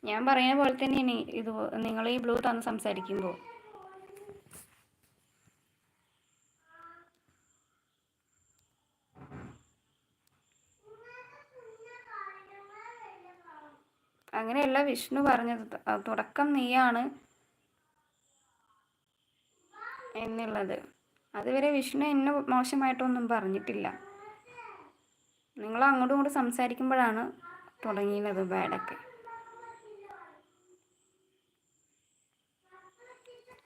ഞാൻ പറയുന്ന പോലെ തന്നെയാണ് ഇത്. നിങ്ങൾ ഈ ബ്ലൂ തന്ന് സംസാരിക്കുമ്പോൾ അങ്ങനെയല്ല വിഷ്ണു പറഞ്ഞത്. തുടക്കം നീയാണ് എന്നുള്ളത്. അതുവരെ വിഷ്ണു എന്നെ മോശമായിട്ടൊന്നും പറഞ്ഞിട്ടില്ല. നിങ്ങൾ അങ്ങോട്ടും ഇങ്ങോട്ടും സംസാരിക്കുമ്പോഴാണ് തുടങ്ങിയത് ബാഡൊക്കെ.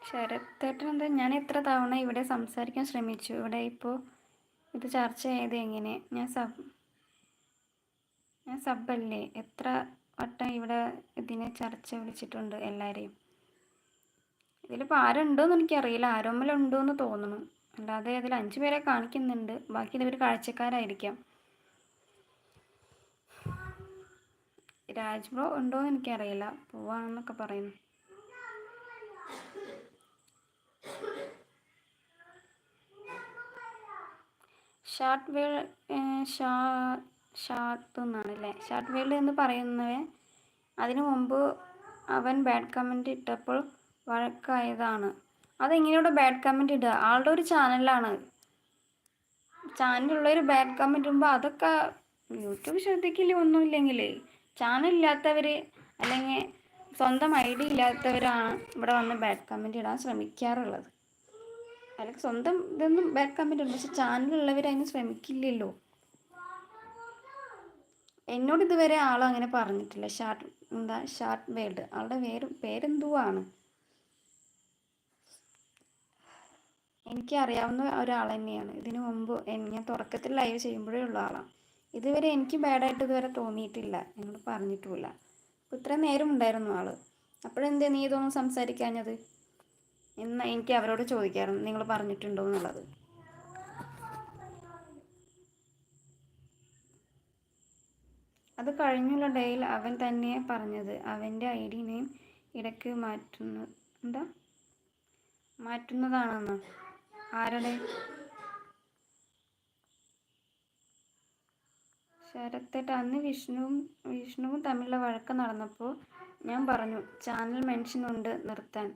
ശരത്തേട്ടൻ എന്താ, ഞാൻ എത്ര തവണ ഇവിടെ സംസാരിക്കാൻ ശ്രമിച്ചു. ഇവിടെ ഇപ്പോൾ ഇത് ചർച്ച ചെയ്ത് എങ്ങനെ? ഞാൻ സബ്ബല്ലേ, എത്ര വട്ടം ഇവിടെ ഇതിനെ ചർച്ച വിളിച്ചിട്ടുണ്ട് എല്ലാവരെയും. ഇതിലിപ്പോൾ ആരുണ്ടോയെന്ന് എനിക്കറിയില്ല. ആരോമ്മലുണ്ടോയെന്ന് തോന്നുന്നു. അല്ലാതെ അതിൽ 5 പേരെ കാണിക്കുന്നുണ്ട്. ബാക്കി ഇതൊരു കാഴ്ചക്കാരായിരിക്കാം. രാജ് ബ്രോ ഉണ്ടോയെന്ന് എനിക്കറിയില്ല. പോവാണെന്നൊക്കെ പറയുന്നു. ഷാർട്ട് എന്നാണല്ലേ, ഷാർട്ട് വേൾഡ് എന്ന് പറയുന്നവൻ അതിനു മുമ്പ് അവൻ ബാഡ് കമൻറ്റ് ഇട്ടപ്പോൾ വഴക്കായതാണ്. അതെങ്ങനെയോടെ ബാഡ് കമൻറ്റ് ഇടുക? ആളുടെ ഒരു ചാനലാണ്. ചാനലുള്ളൊരു ബാഡ് കമൻറ്റ് ഇടുമ്പോൾ അതൊക്കെ യൂട്യൂബ് ശ്രദ്ധിക്കില്ല. ഒന്നുമില്ലെങ്കിൽ ചാനലില്ലാത്തവർ അല്ലെങ്കിൽ സ്വന്തം ഐഡി ഇല്ലാത്തവരാണ് ഇവിടെ വന്ന് ബാഡ് കമൻറ്റ് ഇടാൻ ശ്രമിക്കാറുള്ളത്. അല്ലെങ്കിൽ സ്വന്തം ഇതൊന്നും ബാഡ് കമൻറ്റ് ഉണ്ട്, പക്ഷെ ചാനലുള്ളവർ അതിന് ശ്രമിക്കില്ലല്ലോ. എന്നോട് ഇതുവരെ ആളും അങ്ങനെ പറഞ്ഞിട്ടില്ല. ഷാർട്ട് വേൾഡ്, ആളുടെ പേരെന്തുവാണ് എനിക്കറിയാവുന്ന ഒരാൾ തന്നെയാണ്. ഇതിനു മുമ്പ് ഞാൻ തുടക്കത്തിൽ ലൈവ് ചെയ്യുമ്പോഴേ ഉള്ള ആളാണ്. ഇതുവരെ എനിക്ക് ബാഡായിട്ട് ഇതുവരെ തോന്നിയിട്ടില്ല, എന്നോട് പറഞ്ഞിട്ടുമില്ല. അപ്പോൾ ഇത്രയും നേരം ഉണ്ടായിരുന്നു ആൾ. അപ്പോഴെന്തേ നീ ഇതൊന്നും സംസാരിക്കാഞ്ഞത് എന്ന് എനിക്ക് അവരോട് ചോദിക്കാറുണ്ട്, നിങ്ങൾ പറഞ്ഞിട്ടുണ്ടോ എന്നുള്ളത്. അത് കഴിഞ്ഞുള്ള ഡേയിൽ അവൻ തന്നെ പറഞ്ഞത് അവൻ്റെ ID നെയിം ഇടയ്ക്ക് മാറ്റുന്നതാണെന്ന്. ആരുടെ? ശരത്തേട്ട, അന്ന് വിഷ്ണുവും തമ്മിലുള്ള വഴക്ക് നടന്നപ്പോൾ ഞാൻ പറഞ്ഞു ചാനൽ മെൻഷൻ ഉണ്ട് നിർത്താൻ.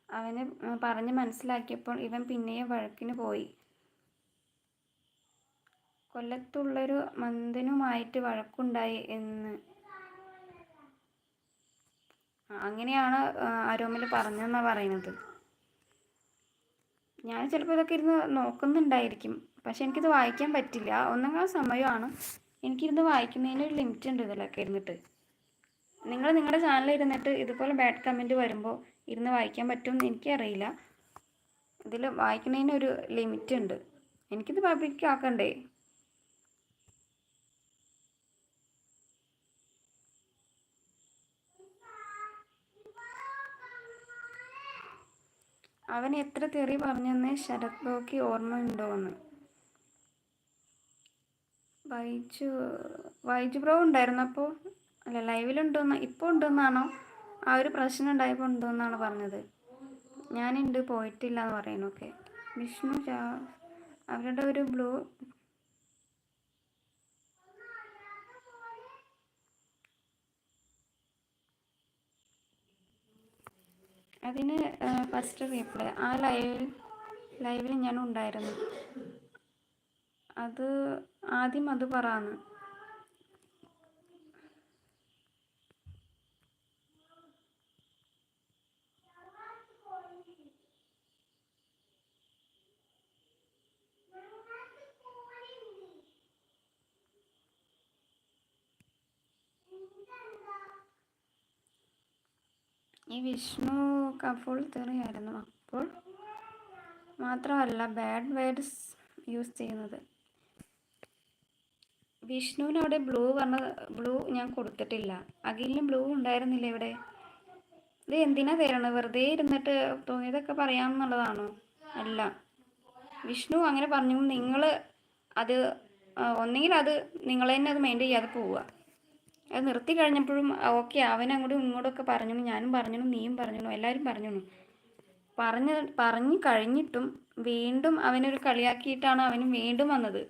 അവന് പറഞ്ഞ് മനസ്സിലാക്കിയപ്പോൾ ഇവൻ പിന്നെയും വഴക്കിന് പോയി. കൊല്ലത്തുള്ളൊരു മന്ദനുമായിട്ട് വഴക്കുണ്ടായി എന്ന് അങ്ങനെയാണ് ആരോമിൽ പറഞ്ഞെന്നാണ് പറയുന്നത്. ഞാൻ ചിലപ്പോൾ ഇതൊക്കെ ഇരുന്ന് നോക്കുന്നുണ്ടായിരിക്കും, പക്ഷെ എനിക്കിത് വായിക്കാൻ പറ്റില്ല. ഒന്നെങ്കിൽ സമയമാണ്. എനിക്കിരുന്ന് വായിക്കുന്നതിനൊരു ലിമിറ്റ് ഉണ്ട് ഇതിലൊക്കെ ഇരുന്നിട്ട്. നിങ്ങളുടെ ചാനലിൽ ഇരുന്നിട്ട് ഇതുപോലെ ബാഡ് കമൻറ്റ് വരുമ്പോൾ ഇരുന്ന് വായിക്കാൻ പറ്റുമെന്ന് എനിക്കറിയില്ല. ഇതിൽ വായിക്കുന്നതിനൊരു ലിമിറ്റ് ഉണ്ട്. എനിക്കിത് പബ്ലിക് ആക്കണ്ടേ? അവൻ എത്ര തെറി പറഞ്ഞെന്ന് ശരത് ബ്രോയ്ക്ക് ഓർമ്മയുണ്ടോയെന്ന്. വൈജു ബ്രോ ഉണ്ടായിരുന്നപ്പോൾ അല്ല ലൈവിലുണ്ടോന്ന്, ഇപ്പോൾ ഉണ്ടെന്നാണോ? ആ ഒരു പ്രശ്നം ഉണ്ടായപ്പോൾ ഉണ്ടോയെന്നാണ് പറഞ്ഞത്. ഞാനുണ്ട്, പോയിട്ടില്ല എന്ന് പറയുന്നൊക്കെ. വിഷ്ണു അവരുടെ ഒരു ബ്ലൂ അതിന് ഫസ്റ്റ് റീപ്ലൈ ആ ലൈവിൽ ഞാൻ ഉണ്ടായിരുന്നു. അത് ആദ്യം അത് പറയാന്ന്. ഈ വിഷ്ണു ഫുൾ തെറിയായിരുന്നു. അപ്പോൾ മാത്രമല്ല ബാഡ് വേർഡ്സ് യൂസ് ചെയ്യുന്നത്. വിഷ്ണുവിന് അവിടെ ബ്ലൂ ഞാൻ കൊടുത്തിട്ടില്ല. അഖിലിന് ബ്ലൂ ഉണ്ടായിരുന്നില്ല ഇവിടെ. ഇത് എന്തിനാ തരണം? വെറുതെ ഇരുന്നിട്ട് തോന്നിയതൊക്കെ പറയാമെന്നുള്ളതാണോ? അല്ല, വിഷ്ണു അങ്ങനെ പറഞ്ഞു. നിങ്ങൾ അത് ഒന്നെങ്കിൽ അത് നിങ്ങൾ തന്നെ അത് മെയിൻറ്റെയിൻ ചെയ്യാതെ പോവുക. അത് നിർത്തി കഴിഞ്ഞപ്പോഴും ഓക്കെ, അവനങ്ങോട്ടും ഇങ്ങോട്ടൊക്കെ പറഞ്ഞു, ഞാനും പറഞ്ഞു, നീയും പറഞ്ഞു, എല്ലാവരും പറഞ്ഞു കഴിഞ്ഞിട്ടും വീണ്ടും അവനൊരു കളിയാക്കിയിട്ടാണ് അവന് വീണ്ടും വന്നത്.